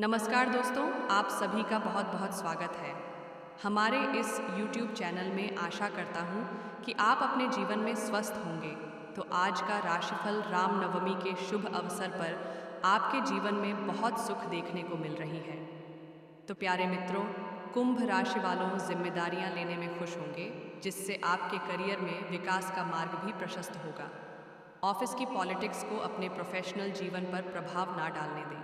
नमस्कार दोस्तों, आप सभी का बहुत बहुत स्वागत है हमारे इस YouTube चैनल में। आशा करता हूँ कि आप अपने जीवन में स्वस्थ होंगे। तो आज का राशिफल रामनवमी के शुभ अवसर पर आपके जीवन में बहुत सुख देखने को मिल रही है। तो प्यारे मित्रों, कुंभ राशि वालों जिम्मेदारियां लेने में खुश होंगे, जिससे आपके करियर में विकास का मार्ग भी प्रशस्त होगा। ऑफिस की पॉलिटिक्स को अपने प्रोफेशनल जीवन पर प्रभाव ना डालने दें।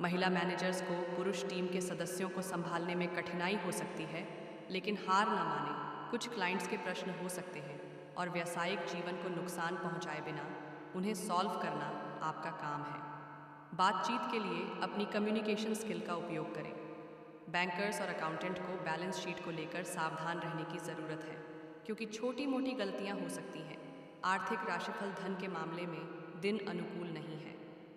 महिला मैनेजर्स को पुरुष टीम के सदस्यों को संभालने में कठिनाई हो सकती है, लेकिन हार ना माने। कुछ क्लाइंट्स के प्रश्न हो सकते हैं और व्यावसायिक जीवन को नुकसान पहुंचाए बिना उन्हें सॉल्व करना आपका काम है। बातचीत के लिए अपनी कम्युनिकेशन स्किल का उपयोग करें। बैंकर्स और अकाउंटेंट को बैलेंस शीट को लेकर सावधान रहने की ज़रूरत है, क्योंकि छोटी मोटी गलतियां हो सकती हैं। आर्थिक राशिफल धन के मामले में दिन अनुकूल नहीं है।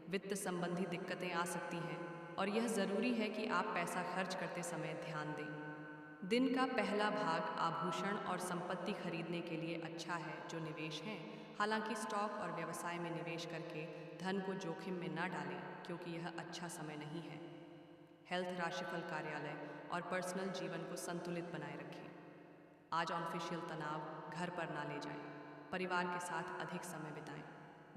वित्त संबंधी दिक्कतें आ सकती हैं और यह ज़रूरी है कि आप पैसा खर्च करते समय ध्यान दें। दिन का पहला भाग आभूषण और संपत्ति खरीदने के लिए अच्छा है जो निवेश हैं। हालांकि स्टॉक और व्यवसाय में निवेश करके धन को जोखिम में न डालें, क्योंकि यह अच्छा समय नहीं है। हेल्थ राशिफल कार्यालय और पर्सनल जीवन को संतुलित बनाए रखें। आज ऑफिशियल तनाव घर पर ना ले जाएं। परिवार के साथ अधिक समय बिताएं।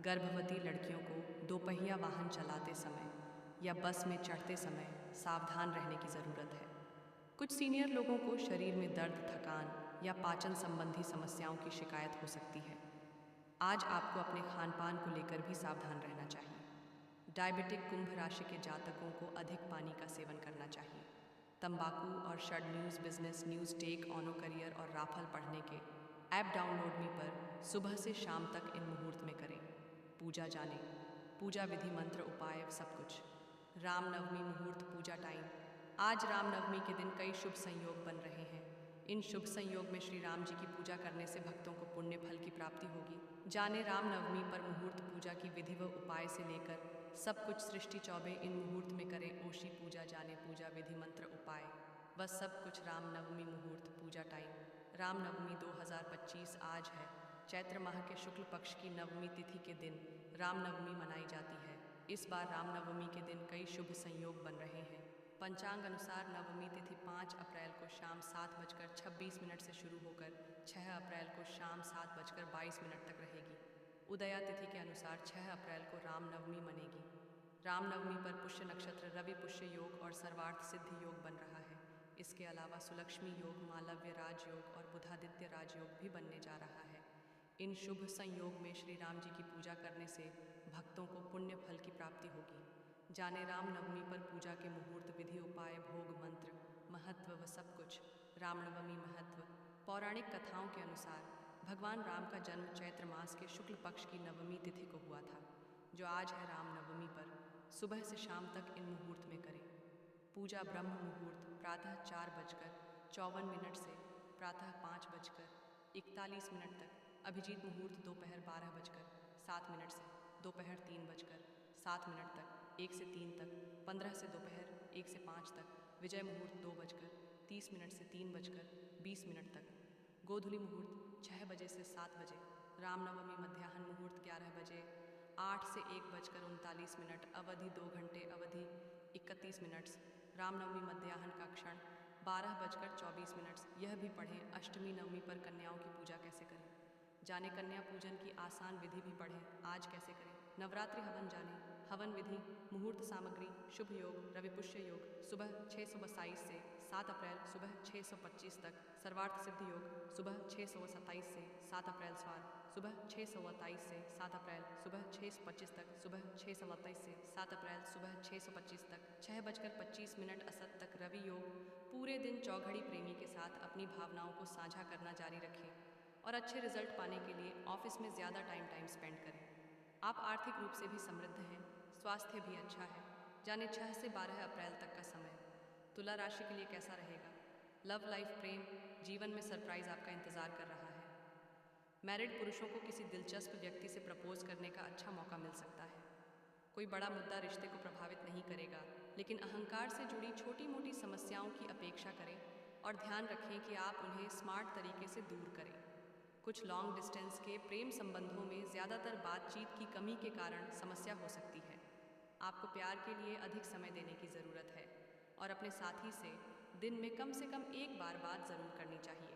गर्भवती लड़कियों को दोपहिया वाहन चलाते समय या बस में चढ़ते समय सावधान रहने की ज़रूरत है। कुछ सीनियर लोगों को शरीर में दर्द, थकान या पाचन संबंधी समस्याओं की शिकायत हो सकती है। आज आपको अपने खान पान को लेकर भी सावधान रहना चाहिए। डायबिटिक कुंभ राशि के जातकों को अधिक पानी का सेवन करना चाहिए। तंबाकू और षड न्यूज़, बिजनेस न्यूज़, टेक ऑनो करियर और राफल पढ़ने के ऐप डाउनलोड मी पर सुबह से शाम तक इन मुहूर्त में करें। पूजा जाने, पूजा विधि, मंत्र, उपाय, सब कुछ। रामनवमी मुहूर्त पूजा टाइम। आज रामनवमी के दिन कई शुभ संयोग बन रहे हैं। इन शुभ संयोग में श्री राम जी की पूजा करने से भक्तों को पुण्य फल की प्राप्ति होगी। जाने रामनवमी पर मुहूर्त पूजा की विधि व उपाय से लेकर सब कुछ। सृष्टि चौबे इन मुहूर्त में करें। ओशी पूजा जाने, पूजा विधि, मंत्र, उपाय व सब कुछ। रामनवमी मुहूर्त पूजा टाइम। रामनवमी 2025 आज है। चैत्र माह के शुक्ल पक्ष की नवमी तिथि के दिन रामनवमी मनाई जाती है। इस बार रामनवमी के दिन कई शुभ संयोग बन रहे हैं। पंचांग अनुसार नवमी तिथि 5 अप्रैल को शाम 7:26 से शुरू होकर 6 अप्रैल को शाम 7:22 तक रहेगी। उदया तिथि के अनुसार 6 अप्रैल को रामनवमी मनेगी। रामनवमी पर पुष्य नक्षत्र, रवि पुष्य योग और सर्वार्थ सिद्धि योग बन रहा है। इसके अलावा सुलक्ष्मी योग, मालव्य राजयोग और बुधादित्य राजयोग भी बनने जा रहा है। इन शुभ संयोग में श्री राम जी की पूजा करने से भक्तों को पुण्य फल की प्राप्ति होगी। जाने रामनवमी पर पूजा के मुहूर्त, विधि, उपाय, भोग, मंत्र, महत्व व सब कुछ। रामनवमी महत्व। पौराणिक कथाओं के अनुसार भगवान राम का जन्म चैत्र मास के शुक्ल पक्ष की नवमी तिथि को हुआ था, जो आज है। रामनवमी पर सुबह से शाम तक इन मुहूर्त में करें। पूजा ब्रह्म मुहूर्त प्रातः 4:54 से प्रातः 5:41 तक। अभिजीत मुहूर्त दोपहर 12:07 से दोपहर 3:07 तक, 1 से 3 तक, 15 से दोपहर 1 से 5 तक। विजय मुहूर्त 2:30 से 3:20 तक। गोधूली मुहूर्त 6 बजे से 7 बजे। रामनवमी मध्याह्न मुहूर्त 11 बजे 8 से 1:39। अवधि 2 घंटे, अवधि 31 मिनट। रामनवमी मध्याह्न का क्षण 12:24। यह भी पढ़ें अष्टमी नवमी पर कन्याओं की पूजा कैसे करें। जाने कन्या पूजन की आसान विधि भी पढ़ें आज कैसे करें। नवरात्रि हवन जाने। हवन विधि, मुहूर्त, सामग्री, शुभ योग, रविपुष्य योग सुबह 6:22 से 7 अप्रैल सुबह 6:25 तक। सर्वार्थ सिद्धि योग सुबह 6:27 से 7 अप्रैल स्वार सुबह 6:27 से 7 अप्रैल सुबह 6:25 तक। सुबह 6:27 से 7 अप्रैल सुबह 6:25 तक। 6:25 असत तक रवि योग। पूरे दिन चौघड़ी प्रेमी के साथ अपनी भावनाओं को साझा करना जारी रखें और अच्छे रिजल्ट पाने के लिए ऑफिस में ज़्यादा टाइम स्पेंड करें। आप आर्थिक रूप से भी समृद्ध हैं, स्वास्थ्य भी अच्छा है। जाने 6 से 12 अप्रैल तक का समय तुला राशि के लिए कैसा रहेगा। लव लाइफ, प्रेम जीवन में सरप्राइज आपका इंतजार कर रहा है। मैरिड पुरुषों को किसी दिलचस्प व्यक्ति से प्रपोज करने का अच्छा मौका मिल सकता है। कोई बड़ा मुद्दा रिश्ते को प्रभावित नहीं करेगा, लेकिन अहंकार से जुड़ी छोटी मोटी समस्याओं की अपेक्षा करें और ध्यान रखें कि आप उन्हें स्मार्ट तरीके से दूर करें। कुछ लॉन्ग डिस्टेंस के प्रेम संबंधों में ज़्यादातर बातचीत की कमी के कारण समस्या हो सकती है। आपको प्यार के लिए अधिक समय देने की ज़रूरत है। और अपने साथी से दिन में कम से कम एक बार बात ज़रूर करनी चाहिए।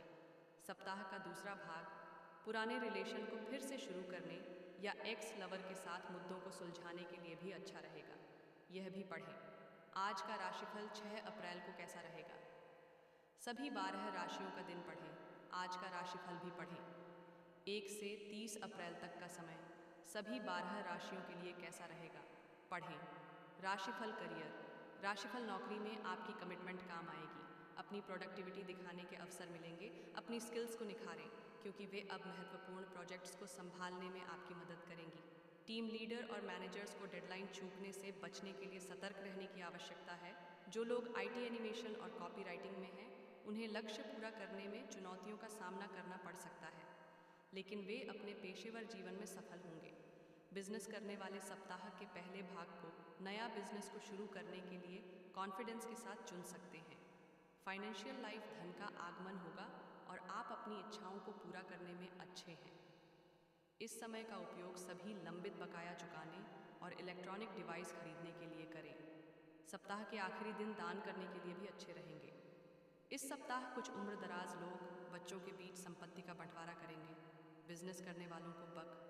सप्ताह का दूसरा भाग पुराने रिलेशन को फिर से शुरू करने या एक्स लवर के साथ मुद्दों को सुलझाने के लिए भी अच्छा रहेगा। यह भी पढ़ें, आज का राशिफल 6 अप्रैल को कैसा रहेगा। सभी 12 राशियों का दिन पढ़ें, आज का राशिफल भी पढ़ें। 1 से 30 अप्रैल तक का समय सभी 12 राशियों के लिए कैसा रहेगा, पढ़ें। राशिफल करियर, राशिफल नौकरी में आपकी कमिटमेंट काम आएगी। अपनी प्रोडक्टिविटी दिखाने के अवसर मिलेंगे। अपनी स्किल्स को निखारें क्योंकि वे अब महत्वपूर्ण प्रोजेक्ट्स को संभालने में आपकी मदद करेंगी। टीम लीडर और मैनेजर्स को डेडलाइन चूकने से बचने के लिए सतर्क रहने की आवश्यकता है। जो लोग आईटी एनिमेशन और कॉपी राइटिंग में हैं, उन्हें लक्ष्य पूरा करने में चुनौतियों का सामना करना पड़ सकता है, लेकिन वे अपने पेशेवर जीवन में सफल होंगे। बिजनेस करने वाले सप्ताह के पहले भाग को नया बिजनेस को शुरू करने के लिए कॉन्फिडेंस के साथ चुन सकते हैं। फाइनेंशियल लाइफ धन का आगमन होगा और आप अपनी इच्छाओं को पूरा करने में अच्छे हैं। इस समय का उपयोग सभी लंबित बकाया चुकाने और इलेक्ट्रॉनिक डिवाइस खरीदने के लिए करें। सप्ताह के आखिरी दिन दान करने के लिए भी अच्छे रहेंगे। इस सप्ताह कुछ उम्र दराज लोग बच्चों के बीच संपत्ति का बंटवारा करेंगे। बिजनेस करने वालों को बक